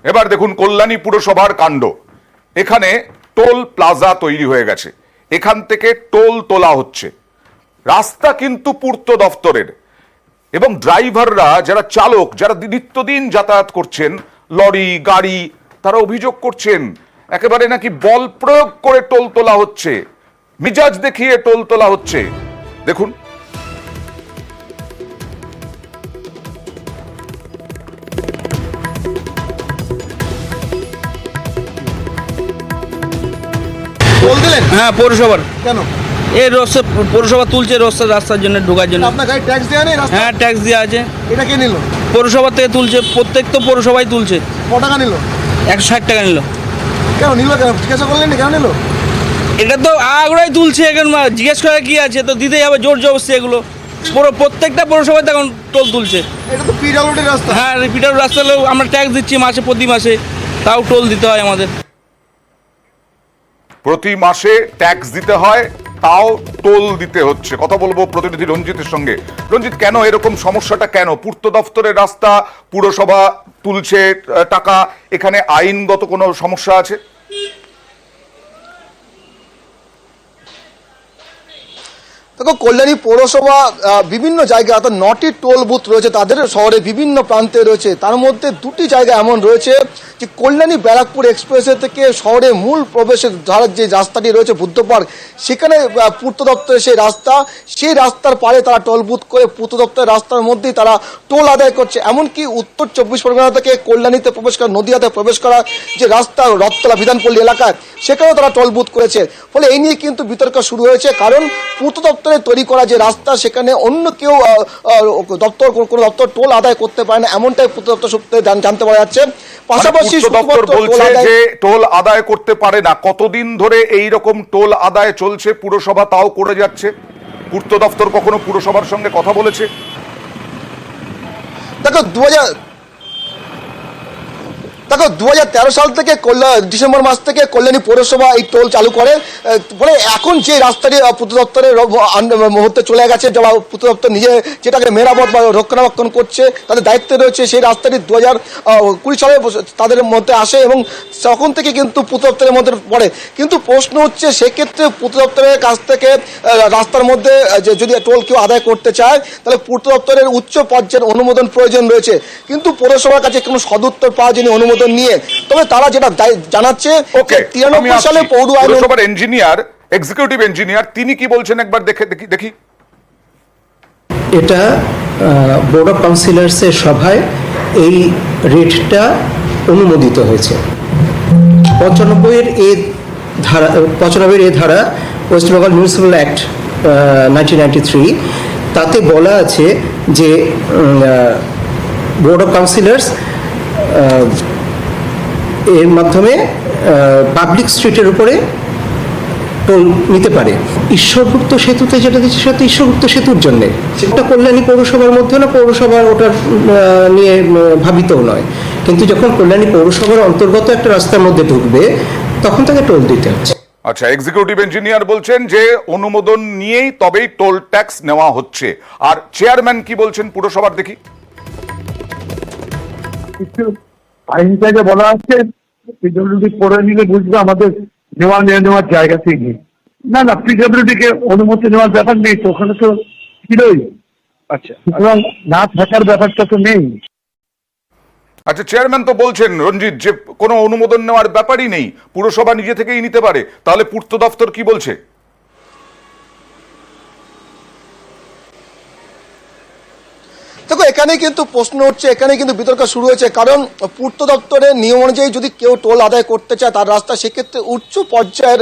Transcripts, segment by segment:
এবার দেখুন কল্যাণী পুরসভার কাণ্ড। এখানে টোল প্লাজা তৈরি হয়ে গেছে, এখান থেকে টোল তোলা হচ্ছে। রাস্তা কিন্তু পূর্ত দফতরের, এবং ড্রাইভাররা যারা চালক, যারা নিত্যদিন যাতায়াত করছেন, লরি গাড়ি, তারা অভিযোগ করছেন একেবারে নাকি বল প্রয়োগ করে টোল তোলা হচ্ছে, মিজাজ দেখিয়ে টোল তোলা হচ্ছে। দেখুন হ্যাঁ, পৌরসভার। কেন? এই রাস্তা পৌরসভা তুলছে, রাস্তার জন্য ঢোকার জন্য। আপনার গাড়ি ট্যাক্স দেওয়া নেই? হ্যাঁ, ট্যাক্স দেওয়া আছে। এটা কে নিল? পৌরসভা থেকে তুলছে, প্রত্যেক তো পৌরসভায় তুলছে। ক টাকা নিল? 160 টাকা নিল। কেন নিল? কেন জিজ্ঞাসা করলেন? কেন নিল? এটা তো আগ্রহে তুলছে, এখন জিজ্ঞেস করার কি আছে, তো দিতেই হবে জোর জবরদস্তি। এগুলো প্রত্যেকটা পৌরসভায় এখন টোল তুলছে। এটা তো পিডব্লিউডি রাস্তা। হ্যাঁ, পিটার রাস্তা হলেও আমরা ট্যাক্স দিচ্ছি প্রতি মাসে, তাও টোল দিতে হয় আমাদের। প্রতি মাসে ট্যাক্স দিতে হয়, তাও টোল দিতে হচ্ছে। কথা বলবো প্রতিনিধি রঞ্জিতের সঙ্গে। রঞ্জিত, কেন এরকম সমস্যাটা? কেন পূর্ত দফতরের রাস্তা পুরসভা তুলছে টাকা, এখানে আইনগত কোনো সমস্যা আছে? দেখো, কল্যাণী পৌরসভা বিভিন্ন জায়গায়, অর্থাৎ 9টি টোল বুথ রয়েছে তাদের শহরে বিভিন্ন প্রান্তে রয়েছে। তার মধ্যে 2টি জায়গা এমন রয়েছে যে কল্যাণী ব্যারাকপুর এক্সপ্রেসওয়ে থেকে শহরে মূল প্রবেশের ধারার যে রাস্তাটি রয়েছে বুদ্ধ পার্ক, সেখানে পূর্ত দপ্তরের সেই রাস্তার পাড়ে তারা টোল বুথ করে পূর্ত দপ্তরের রাস্তার মধ্যেই তারা টোল আদায় করছে। এমনকি উত্তর 24 পরগনা থেকে কল্যাণীতে প্রবেশ করা, নদিয়াতে প্রবেশ করা যে রাস্তা রথতলা বিধানপল্লী এলাকায়, সেখানেও তারা টোল বুথ করেছে। ফলে এই নিয়ে কিন্তু বিতর্ক শুরু হয়েছে, কারণ পূর্ত দপ্তরে তৈরি করা যে রাস্তা, সেখানে অন্য কেউ কোনো দপ্তর টোল আদায় করতে পারে না, এমনটাই পূর্ত দপ্তর সূত্রে জানতে পারা যাচ্ছে। পাশাপাশি দপ্তর বলছে যে টোল আদায় করতে পারে না। কতদিন ধরে এই রকম টোল আদায় চলছে? পুরসভা তাও করে যাচ্ছে। পূর্ত দপ্তর কখনো পুরসভার সঙ্গে কথা বলেছে? দেখো 2013 সাল থেকে ডিসেম্বর মাস থেকে কল্যাণী পৌরসভা এই টোল চালু করে। ফলে এখন যে রাস্তাটি পূর্ত দপ্তরের মুহূর্তে চলে গেছে, পূর্ত দপ্তর নিজে যেটাকে মেরামত বা রক্ষণাবেক্ষণ করছে, তাদের দায়িত্বে রয়েছে, সেই রাস্তাটি 2020 সালে তাদের মধ্যে আসে এবং তখন থেকে কিন্তু পূর্ত দপ্তরের মধ্যে পড়ে। কিন্তু প্রশ্ন হচ্ছে, সেক্ষেত্রে পূর্ত দপ্তরের কাছ থেকে রাস্তার মধ্যে যদি টোল কেউ আদায় করতে চায়, তাহলে পূর্ত দপ্তরের উচ্চ পর্যায়ের অনুমোদন প্রয়োজন রয়েছে। কিন্তু পৌরসভার কাছে কোনো সদুত্তর পাওয়া যায়নি অনুমোদন নিয়ে। তবে তারা যেটা জানাচ্ছে, 93 সালে পৌরসভার ইঞ্জিনিয়ার, এক্সিকিউটিভ ইঞ্জিনিয়ার, তিনি কি বলছেন একবার দেখি। এটা বোর্ড অফ কাউন্সিলর্সের সভায় এই রেটটা অনুমোদিত হয়েছে। 95 এর ধারা ওয়েস্ট বেঙ্গল মিউনিসিপ্যাল অ্যাক্ট 1993, তাতে বলা আছে যে বোর্ড অফ কাউন্সিলর্স এর মাধ্যমে পাবলিক স্ট্রিটের উপরে টোল নিতে পারে। ঈশ্বরগুপ্ত সেতুতে যেটা দিচ্ছে, সেটা তো ঈশ্বরগুপ্ত সেতুর জন্যে, সেটা কল্যাণী পৌরসভার মধ্যে না, পৌরসভার ওটার নিয়ে ভাবিতও নয়। কিন্তু যখন কল্যাণী পৌরসভার অন্তর্গত একটা রাস্তার মধ্যে ঢুকবে, তখন তাকে টোল দিতে হচ্ছে। আচ্ছা, এক্সিকিউটিভ ইঞ্জিনিয়ার বলছেন যে অনুমোদন নিয়েই তবেই টোল ট্যাক্স নেওয়া হচ্ছে। আর চেয়ারম্যান কি বলছেন পুরসভার, দেখি। আইন থেকে বলা আছে পিডব্লিউডি করে নিলে বুঝবে আমাদের নেওয়ার জায়গা থেকে। না, পিডব্লিউডি কে অনুমতি নেওয়ার ব্যাপার নেই তো, ওখানে তো ছিলই। আচ্ছা, সুতরাং না থাকার ব্যাপারটা তো নেই। আচ্ছা, চেয়ারম্যান তো বলছেন রঞ্জিত যে কোনো অনুমোদন নেওয়ার ব্যাপারই নেই, পুরসভা নিজে থেকেই নিতে পারে। তাহলে পূর্ত দপ্তর কি বলছে? দেখো, এখানে কিন্তু প্রশ্ন হচ্ছে, এখানে কিন্তু বিতর্ক শুরু হয়েছে, কারণ পূর্ত দপ্তরের নিয়ম অনুযায়ী যদি কেউ টোল আদায় করতে চায় তার রাস্তা, সেক্ষেত্রে উচ্চ পর্যায়ের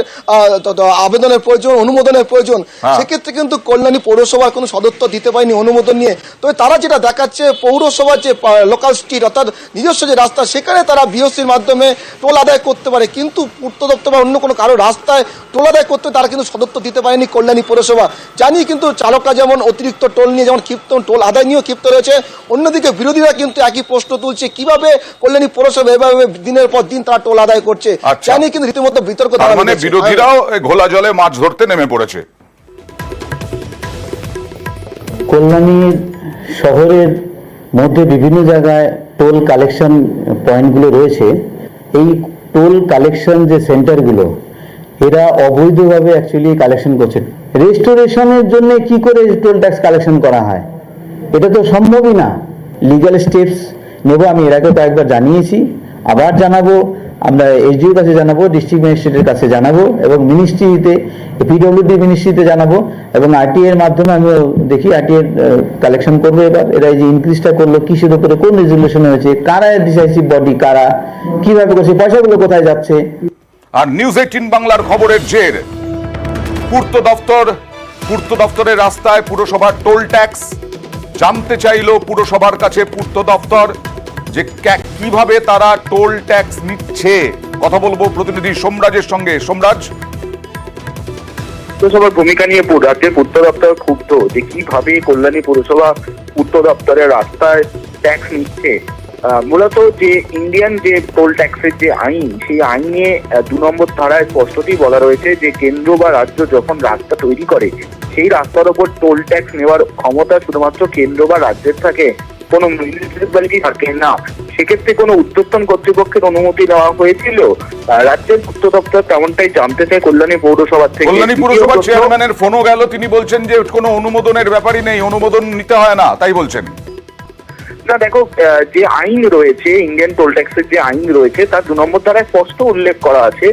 আবেদনের প্রয়োজন, অনুমোদনের প্রয়োজন। সেক্ষেত্রে কিন্তু কল্যাণী পৌরসভার কোনো সদস্য দিতে পারেনি অনুমোদন নিয়ে। তবে তারা যেটা দেখাচ্ছে, পৌরসভার যে লোকাল স্ট্রিট, অর্থাৎ নিজস্ব যে রাস্তা, সেখানে তারা বিওসির মাধ্যমে টোল আদায় করতে পারে। কিন্তু পূর্ত দপ্তর বা অন্য কোনো কারো রাস্তায় টোল আদায় করতে তারা কিন্তু সদস্য দিতে পারেনি কল্যাণী পৌরসভা। জানি কিন্তু চালকরা যেমন অতিরিক্ত টোল নিয়ে যেমন ক্ষিপ্ত, টোল আদায় নিয়েও ক্ষিপ্ত রয়েছে। অন্যদিকে বিরোধীরা কিন্তু একই প্রশ্ন তুলছে, কিভাবে কল্যাণী পৌরসভা এভাবে দিনের পর দিন তারা টোল আদায় করছে। জানি কিন্তু রীতিমতো বিতর্ক। মানে বিরোধীরাও ঘোলা জলে মাছ ধরতে নেমে পড়েছে। কল্যাণী শহরের মধ্যে বিভিন্ন জায়গায় টোল কালেকশন পয়েন্টগুলো রয়েছে, এই টোল কালেকশন যে সেন্টারগুলো এরা অবৈধভাবে অ্যাকচুয়ালি কালেকশন করছে। রেস্টোরেশনের জন্য কি করে টোল ট্যাক্স কালেকশন করা হয়, এটা তো সম্ভবই না। লিগ্যাল স্টেপস নেব, আমি এর আগে কয়েকবার জানিয়েছি, আবার জানাবো, আমরা এসডিওর কাছে জানাবো, ডিস্ট্রিক্ট ম্যাজিস্ট্রেটের কাছে জানাবো এবং মিনিস্ট্রিতে, পিডব্লিউডি মিনিস্ট্রিতে জানাবো এবং আরটিএ এর মাধ্যমে আমিও দেখি আরটিএ কালেকশন করবো। এবার এরা এই যে ইনক্রিজটা করলো কিসের উপরে, কোন রেজুলেশন হয়েছে, কারা ডিসাইসিভ বডি, কারা কিভাবে করছে, পয়সাগুলো কোথায় যাচ্ছে। আর নিউজ 18 বাংলার খবরের জের, পূর্ত দফতরের রাস্তায় পুরসভার টোল ট্যাক্স জানতে চাইল পুরসভার কাছে পূর্ত দফতর যে কিভাবে তারা টোল ট্যাক্স নিচ্ছে। কথা বলবো প্রতিনিধি সোমরাজের সঙ্গে। সোমরাজ, পুরসভার ভূমিকা নিয়ে রাজ্যের পূর্ত দপ্তর ক্ষুব্ধ যে কিভাবে কল্যাণী পুরসভা পূর্ত দপ্তরের রাস্তায় ট্যাক্স নিচ্ছে। মূলত যে ইন্ডিয়ান যে টোল ট্যাক্সের যে আইন, সেই আইনে 2 নম্বর ধারায় স্পষ্টতই বলা রয়েছে যে কেন্দ্র বা রাজ্য যখন রাস্তা তৈরি করে সেই রাস্তার ওপর টোল ট্যাক্স নেওয়ার ক্ষমতা শুধুমাত্র কেন্দ্র বা রাজ্যের থাকে, কোনো মিউনিসিপ্যালিটি থাকে না। সেক্ষেত্রে কোনো উদ্যোক্তন কর্তৃপক্ষের অনুমতি নেওয়া হয়েছিল। রাজ্যের পূর্ত দপ্তর তেমনটাই জানতে চায় কল্যাণী পৌরসভা থেকে। কল্যাণী পুরসভার চেয়ারম্যানের ফোনও গেল, তিনি বলছেন যে কোনো অনুমোদনের ব্যাপারই নেই, অনুমোদন নিতে হয় না, তাই বলছেন। না দেখো, যে আইন রয়েছে, ইন্ডিয়ান টোল ট্যাক্সের যে আইন রয়েছে তার 2 নম্বর ধারায় স্পষ্ট উল্লেখ করা আছে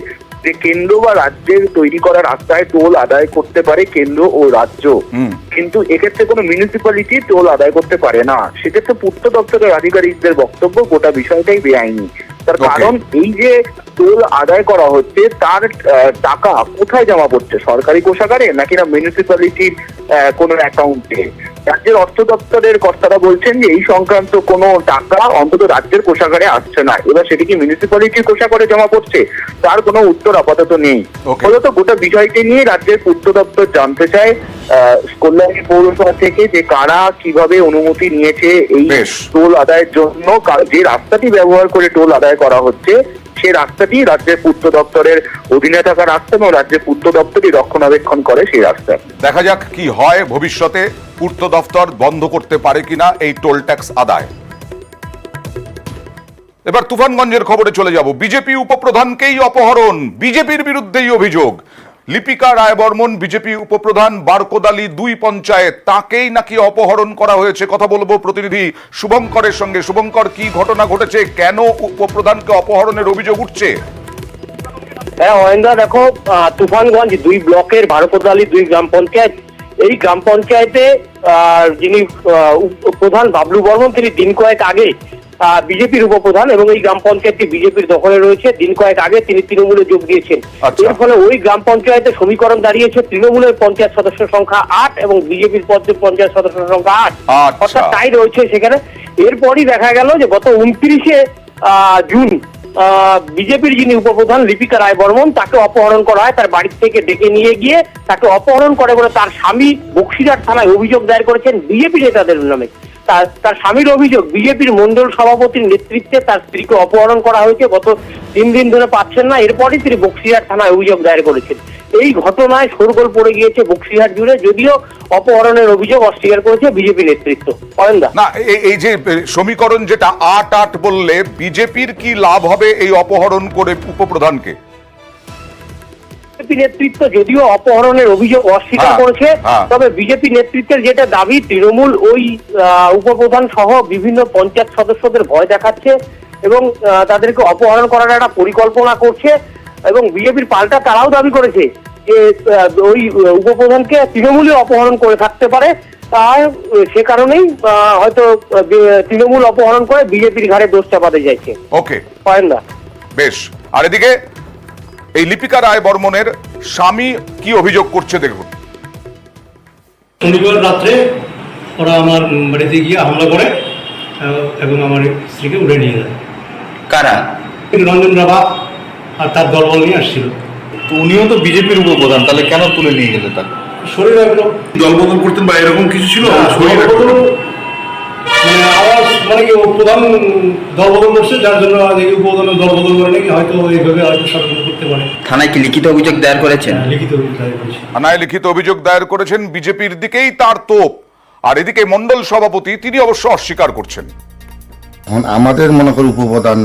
যে কেন্দ্র বা রাজ্যের তৈরি করা রাস্তায় টোল আদায় করতে পারে কেন্দ্র ও রাজ্য, কিন্তু এক্ষেত্রে কোনো মিউনিসিপ্যালিটি টোল আদায় করতে পারে না। সেক্ষেত্রে পূর্ত দপ্তরের আধিকারিকদের বক্তব্য গোটা বিষয়টাই বেআইনি। তার কারণ এই যে টোল আদায় করা হচ্ছে তার টাকা কোথায় জমা পড়ছে, সরকারি কোষাগারে নাকি না মিউনিসিপ্যালিটির কোনো অ্যাকাউন্টে। রাজ্যের অর্থ দপ্তরের কর্তারা বলছেন যে এই সংক্রান্ত কোনো টাকা অন্তত রাজ্যের কোষাগারে আসছে না। এবার সেটি কি মিউনিসিপ্যালিটির কোষাগারে জমা পড়ছে, তার কোনো উত্তর আপাতত নেই। ফলত গোটা বিষয়টি নিয়ে রাজ্যের পূর্ত দপ্তর জানতে চায় কল্যাণী পৌরসভা থেকে যে কারা কিভাবে অনুমতি নিয়েছে এই টোল আদায়ের জন্য। যে রাস্তাটি ব্যবহার করে টোল আদায় করা হচ্ছে সেই রাস্তাটি রাজ্যের পূর্ত দপ্তরের অধীনে থাকা রাস্তা এবং রাজ্যের পূর্ত দপ্তরই রক্ষণাবেক্ষণ করে সেই রাস্তা। দেখা যাক কি হয় ভবিষ্যতে, পূর্ত দপ্তর বন্ধ করতে পারে কিনা এই টোল ট্যাক্স আদায়। এবার তুফানগঞ্জের খবরে চলে যাব। বিজেপি উপপ্রধানকেই অপহরণ, বিজেপির বিরুদ্ধেই অভিযোগ। লিপিকা রায়বর্মন বিজেপি উপপ্রধান, বারকোদালি 2 পঞ্চায়েত, তাকেই নাকি অপহরণ করা হয়েছে। কথা বলবো প্রতিনিধি শুভঙ্করের সঙ্গে। শুভঙ্কর, কি ঘটনা ঘটেছে, কেন উপপ্রধানকে অপহরণের অভিযোগ উঠছে? হ্যাঁ অয়েন্দা, দেখো তুফানগঞ্জ 2 ব্লকের বারকোদালি 2 গ্রাম পঞ্চায়েত, এই গ্রাম পঞ্চায়েতে যিনি প্রধান বাবলু বর্মন, তিনি দিন কয়েক আগে বিজেপির উপপ্রধান এবং এই গ্রাম পঞ্চায়েতটি বিজেপির দখলে রয়েছে। দিন কয়েক আগে তিনি তৃণমূলে যোগ দিয়েছেন। এর ফলে ওই গ্রাম পঞ্চায়েতে সমীকরণ দাঁড়িয়েছে তৃণমূলের পঞ্চায়েত সদস্য সংখ্যা 8 এবং বিজেপির পঞ্চায়েত সদস্য সংখ্যা 8, অর্থাৎ তাই রয়েছে সেখানে। এরপরই দেখা গেল যে গত 29শে জুন বিজেপির যিনি উপপ্রধান লিপিকা রায়বর্মন, তাকে অপহরণ করা হয়। তার বাড়ি থেকে ডেকে নিয়ে গিয়ে তাকে অপহরণ করে বলে তার স্বামী বক্সিরহাট থানায় অভিযোগ দায়ের করেছেন বিজেপি নেতাদের নামে। তার স্বামীর অভিযোগ, বিজেপির মন্ডল সভাপতির নেতৃত্বে তার স্ত্রীকে অপহরণ করা হয়েছে, গত 3 দিন ধরে পাচ্ছেন না। এরপরই তিনি বক্সিরহাট থানায় অভিযোগ দায়ের করেছেন। এই ঘটনায় শোরগোল পড়ে গিয়েছে বক্সিরহাট জুড়ে, যদিও অপহরণের অভিযোগ অস্বীকার করেছে বিজেপি নেতৃত্ব। না, এই যে সমীকরণ যেটা 8-8 বললে, বিজেপির কি লাভ হবে এই অপহরণ করে উপপ্রধানকে? বিজেপি নেতৃত্ব যদিও অপহরণের অভিযোগ অস্বীকার করেছে, তবে বিজেপি নেতৃত্বের যেটা দাবি, তৃণমূল ওই উপপ্রধান সহ বিভিন্ন পঞ্চায়েত সদস্যদের ভয় দেখাচ্ছে এবং তাদেরকে অপহরণ করার একটা পরিকল্পনা করছে। এবং বিজেপির পাল্টা তারাও দাবি করেছে যে ওই উপপ্রধানকে তৃণমূলই অপহরণ করে থাকতে পারে, আর সে কারণেই হয়তো তৃণমূল অপহরণ করে বিজেপির ঘাড়ে দোষ চাপাতে যাচ্ছে। ওকে, বেশ। আর এদিকে এই লিপিকা রায়বর্মনের স্বামী কি অভিযোগ করছে দেখুন। শনিবার রাত্রে ওরা আমার বাড়িতে গিয়ে হামলা করে এবং আমার স্ত্রীকে উড়ে নিয়ে যায়। কারা? রঞ্জন রাভা আর তার দলবল নিয়ে আসছিল। তো উনিও তো বিজেপির উপপ্রধান, তাহলে কেন তুলে নিয়ে গেলে তাকে? শরীর রাখলো, দলবদল করতেন বা এরকম কিছু ছিল? মানে আওয়াজ, মানে কি প্রধান দলবদল করছে, যার জন্য উপপ্রধান দলবদল করে নাকি হয়তো এইভাবে হয়তো ষড়যন্ত্র করতে পারে। থানায় কি লিখিত অভিযোগ দায়ের করেছেন? লিখিত অভিযোগ দায়ের করেছেন। থানায় লিখিত অভিযোগ দায়ের করেছেন। বিজেপির দিকেই তার তোপ। আর এদিকে মন্ডল সভাপতি, তিনি অবশ্য অস্বীকার করছেন। এখন আমাদের মনে করি উপপ্রধান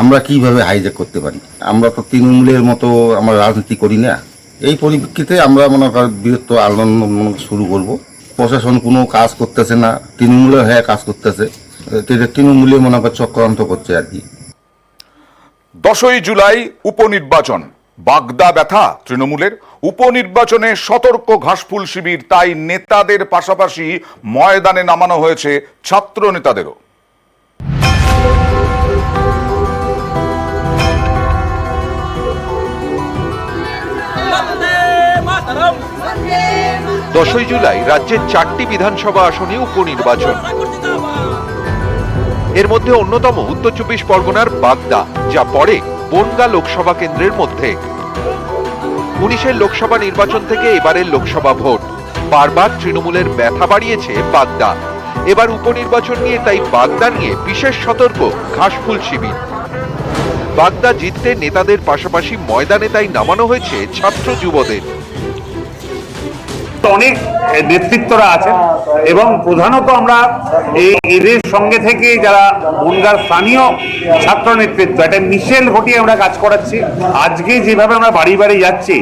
আমরা কিভাবে হাইজ্যাক করতে পারি? আমরা তো তৃণমূলের মতো আমরা রাজনীতি করি না। এই পরিপ্রেক্ষিতে আমরা মনে করি বৃহত্তর আন্দোলন শুরু করব। প্রশাসন কোনো কাজ করতেছে না, তৃণমূলের হয়ে কাজ করতেছে, তৃণমূলে মনে করি চক্রান্ত করছে আর কি। 10ই জুলাই উপনির্বাচন, বাগদা ব্যথা তৃণমূলের। উপনির্বাচনে সতর্ক ঘাসফুল শিবির, তাই নেতাদের পাশাপাশি ময়দানে নামানো হয়েছে ছাত্র নেতাদেরও। দশই জুলাই রাজ্যের 4টি বিধানসভা আসনে উপনির্বাচন। এর মধ্যে অন্যতম উত্তর 24 পরগনার বাগদা, যা পড়ে বনগা লোকসভা কেন্দ্রের মধ্যে। 19-এর লোকসভা নির্বাচন থেকে এবারের লোকসভা ভোট, বারবার তৃণমূলের ব্যথা বাড়িয়েছে বাগদা। এবার উপনির্বাচন নিয়ে তাই বাগদা নিয়ে বিশেষ সতর্ক ঘাসফুল শিবির। বাগদা জিততে নেতাদের পাশাপাশি ময়দানে তাই নামানো হয়েছে ছাত্র যুবদের। অনেক নেতৃত্বরা আছেন এবং প্রধানত আমরা এদের সঙ্গে থেকে যারা বনগাঁর স্থানীয় ছাত্র নেতৃত্ব একটা মিশেল ঘটিয়ে আমরা কাজ করাচ্ছি। আজকে যেভাবে আমরা বাড়ি বাড়ি যাচ্ছি,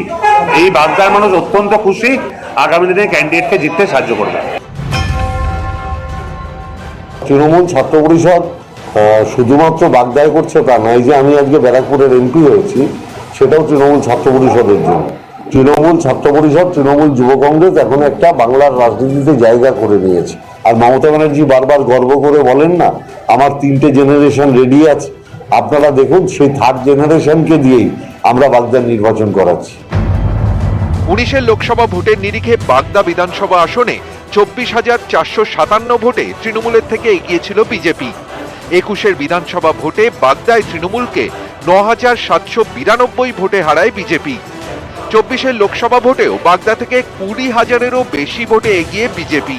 এই বাগদার মানুষ অত্যন্ত খুশি, আগামী দিনে ক্যান্ডিডেটকে জিততে সাহায্য করবে। তৃণমূল ছাত্র পরিষদ শুধুমাত্র বাগদায় করছে তা নয়, যে আমি আজকে ব্যারাকপুরের এমপি হয়েছি সেটাও তৃণমূল ছাত্র পরিষদের জন্য। তৃণমূল ছাত্র পরিষদ, তৃণমূল যুব কংগ্রেস এখন একটা বাংলার রাজনীতিতে জায়গা করে নিয়েছে। আর মমতা ব্যানার্জি বারবার গর্ব করে বলেন না, আমার 3টে জেনারেশন রেডি আছে। আপনারা দেখুন, সেই 3rd জেনারেশনকে দিয়েই আমরা বাগদার নির্বাচন করাচ্ছি। 19-এর লোকসভা ভোটের নিরিখে বাগদা বিধানসভা আসনে 24,457 ভোটে তৃণমূলের থেকে এগিয়েছিল বিজেপি। 21-এর বিধানসভা ভোটে বাগদায় তৃণমূলকে 9,792 ভোটে হারায় বিজেপি। 24-এর লোকসভা ভোটেও বাগদা থেকে 20,000-এরও বেশি ভোটে এগিয়ে বিজেপি।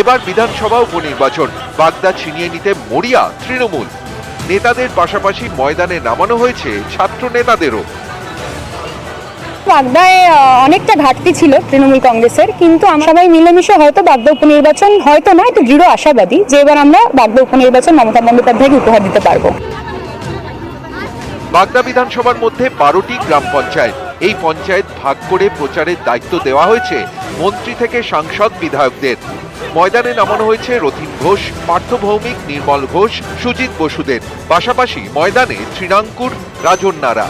এবার বিধানসভা উপনির্বাচন, বাগদা ছিনিয়ে নিতে মরিয়া তৃণমূল। নেতাদের পাশাপাশি ময়দানে নামানো হয়েছে ছাত্র নেতাদেরও। বাগদায় অনেকটা ঘাটতি ছিল তৃণমূল কংগ্রেসের, কিন্তু আমরা সবাই মিলেমিশে হয়তো বাগদা উপনির্বাচন, হয়তো নয় তো দৃঢ় আশাবাদী যে এবার আমরা বাগদা উপনির্বাচন মমতা বন্দ্যোপাধ্যায়কে উপহার দিতে পারবো। বাগদা বিধানসভার মধ্যে 12টি গ্রাম পঞ্চায়েত। এই পঞ্চায়েত ভাগ করে প্রচারের দায়িত্ব দেওয়া হয়েছে মন্ত্রী থেকে সাংসদ বিধায়কদের। ময়দানে নামানো হয়েছে রথীন ঘোষ, পার্থ ভৌমিক, নির্মল ঘোষ, সুজিত বসুদের পাশাপাশি ময়দানে তৃণাঙ্কুর, রাজন্যারা।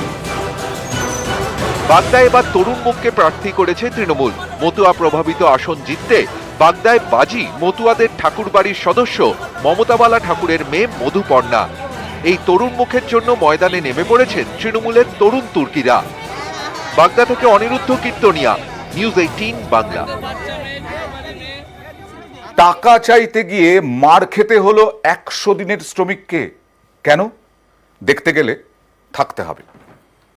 বাগদায় এবার তরুণ মুখকে প্রার্থী করেছে তৃণমূল। মতুয়া প্রভাবিত আসন জিততে বাগদায় বাজি মতুয়াদের ঠাকুরবাড়ির সদস্য মমতাবালা ঠাকুরের মেয়ে মধুপর্ণা। এই তরুণ মুখের জন্য ময়দানে নেমে পড়েছেন তৃণমূলের তরুণ তুর্কিরা। বাগদা থেকে অনিরুদ্ধ কীর্তনিয়া, নিউজ 18 বাংলা। টাকা চাইতে গিয়ে মার খেতে হলো 100 দিনের শ্রমিককে। কেন? দেখতে গেলে থাকতে হবে।